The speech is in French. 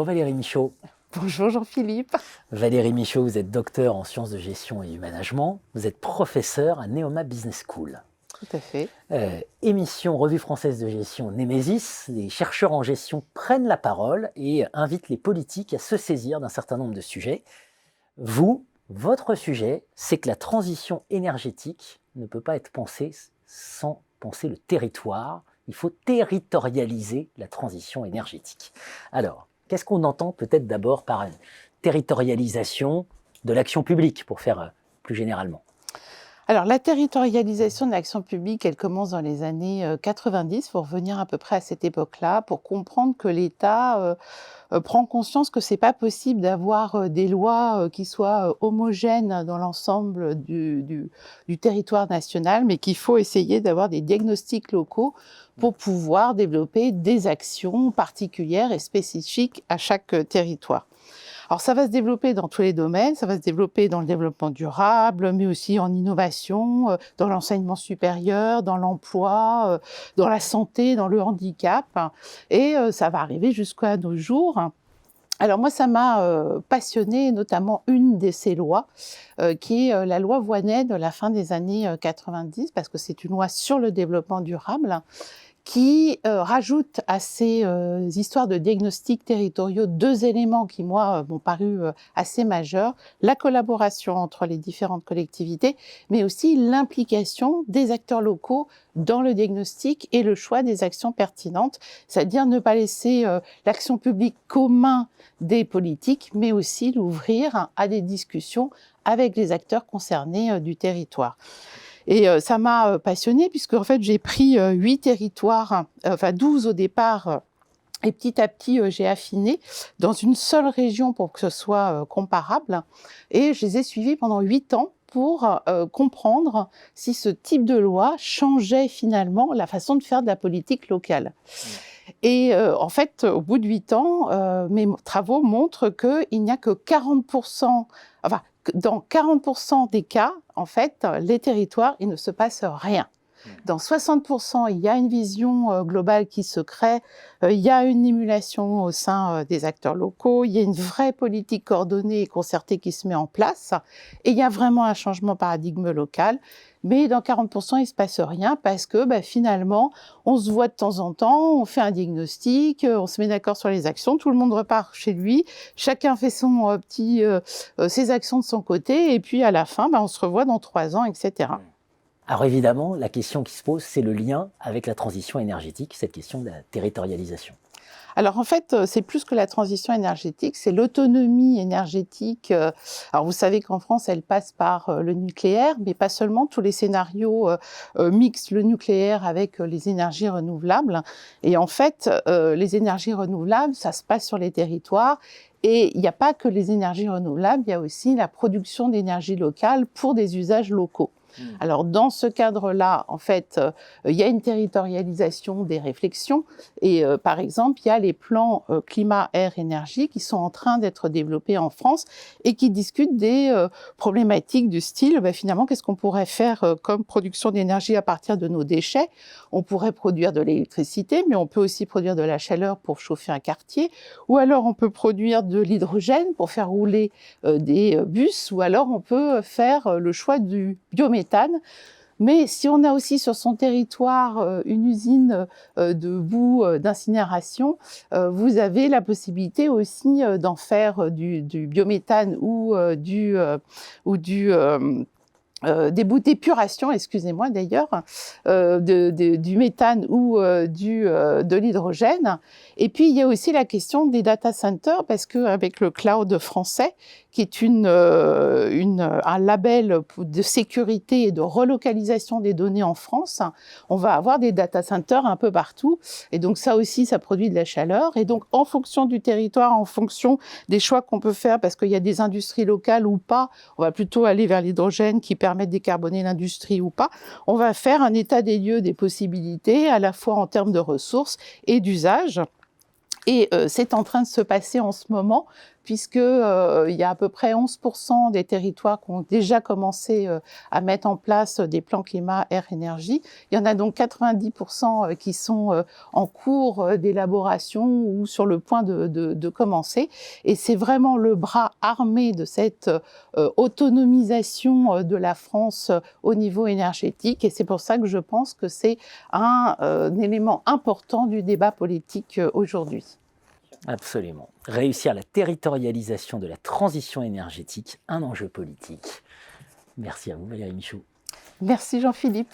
Valérie Michaud. Bonjour Jean-Philippe. Valérie Michaud, vous êtes docteur en sciences de gestion et du management. Vous êtes professeur à Neoma Business School. Tout à fait. Émission Revue française de gestion Némésis, les chercheurs en gestion prennent la parole et invitent les politiques à se saisir d'un certain nombre de sujets. Votre sujet, c'est que la transition énergétique ne peut pas être pensée sans penser le territoire. Il faut territorialiser la transition énergétique. Alors, qu'est-ce qu'on entend peut-être d'abord par une territorialisation de l'action publique, pour faire plus généralement ? Alors, la territorialisation de l'action publique, elle commence dans les années 90, il faut revenir à peu près à cette époque-là, pour comprendre que l'État prend conscience que c'est pas possible d'avoir des lois qui soient homogènes dans l'ensemble du territoire national, mais qu'il faut essayer d'avoir des diagnostics locaux pour pouvoir développer des actions particulières et spécifiques à chaque territoire. Alors ça va se développer dans tous les domaines, ça va se développer dans le développement durable, mais aussi en innovation, dans l'enseignement supérieur, dans l'emploi, dans la santé, dans le handicap, et ça va arriver jusqu'à nos jours. Alors moi, ça m'a passionnée, notamment une de ces lois, qui est la loi Voynet de la fin des années 90, parce que c'est une loi sur le développement durable, qui rajoute à ces histoires de diagnostics territoriaux deux éléments qui, moi, m'ont paru assez majeurs: la collaboration entre les différentes collectivités, mais aussi l'implication des acteurs locaux dans le diagnostic et le choix des actions pertinentes, c'est-à-dire ne pas laisser l'action publique qu'aux mains des politiques, mais aussi l'ouvrir à des discussions avec les acteurs concernés du territoire. Et ça m'a passionnée, puisque en fait, j'ai pris 8 territoires, 12 au départ, et petit à petit, j'ai affiné dans une seule région pour que ce soit comparable. Et je les ai suivis pendant 8 ans pour comprendre si ce type de loi changeait finalement la façon de faire de la politique locale. Et en fait, au bout de 8 ans, mes travaux montrent qu'il n'y a que 40%, dans 40% des cas, en fait, les territoires, il ne se passe rien. Dans 60%, il y a une vision globale qui se crée, il y a une émulation au sein des acteurs locaux, il y a une vraie politique coordonnée et concertée qui se met en place, et il y a vraiment un changement de paradigme local. Mais dans 40%, il ne se passe rien, parce que finalement, on se voit de temps en temps, on fait un diagnostic, on se met d'accord sur les actions, tout le monde repart chez lui, chacun fait ses actions de son côté, et puis à la fin, on se revoit dans 3 ans, etc. Alors évidemment, la question qui se pose, c'est le lien avec la transition énergétique, cette question de la territorialisation. Alors en fait, c'est plus que la transition énergétique, c'est l'autonomie énergétique. Alors vous savez qu'en France, elle passe par le nucléaire, mais pas seulement. Tous les scénarios mixent le nucléaire avec les énergies renouvelables. Et en fait, les énergies renouvelables, ça se passe sur les territoires. Et il n'y a pas que les énergies renouvelables, il y a aussi la production d'énergie locale pour des usages locaux. Alors, dans ce cadre-là, en fait, il y a une territorialisation des réflexions. Et par exemple, il y a les plans climat, air, énergie qui sont en train d'être développés en France et qui discutent des problématiques du style, finalement, qu'est-ce qu'on pourrait faire comme production d'énergie à partir de nos déchets ? On pourrait produire de l'électricité, mais on peut aussi produire de la chaleur pour chauffer un quartier. Ou alors, on peut produire de l'hydrogène pour faire rouler des bus. Ou alors, on peut faire le choix du biométhane. Mais si on a aussi sur son territoire une usine de boue d'incinération, vous avez la possibilité aussi d'en faire du biométhane ou des boues d'épuration, excusez-moi d'ailleurs, du méthane ou de l'hydrogène. Et puis, il y a aussi la question des data centers, parce qu'avec le cloud français, qui est un label de sécurité et de relocalisation des données en France, on va avoir des data centers un peu partout. Et donc, ça aussi, ça produit de la chaleur. Et donc, en fonction du territoire, en fonction des choix qu'on peut faire, parce qu'il y a des industries locales ou pas, on va plutôt aller vers l'hydrogène qui permet de décarboner l'industrie ou pas. On va faire un état des lieux des possibilités, à la fois en termes de ressources et d'usage. Et c'est en train de se passer en ce moment, puisque il y a à peu près 11% des territoires qui ont déjà commencé à mettre en place des plans climat, air, énergie. Il y en a donc 90% qui sont en cours d'élaboration ou sur le point de commencer. Et c'est vraiment le bras armé de cette autonomisation de la France au niveau énergétique. Et c'est pour ça que je pense que c'est un élément important du débat politique aujourd'hui. Absolument. Réussir la territorialisation de la transition énergétique, un enjeu politique. Merci à vous, Valérie Michaud. Merci Jean-Philippe.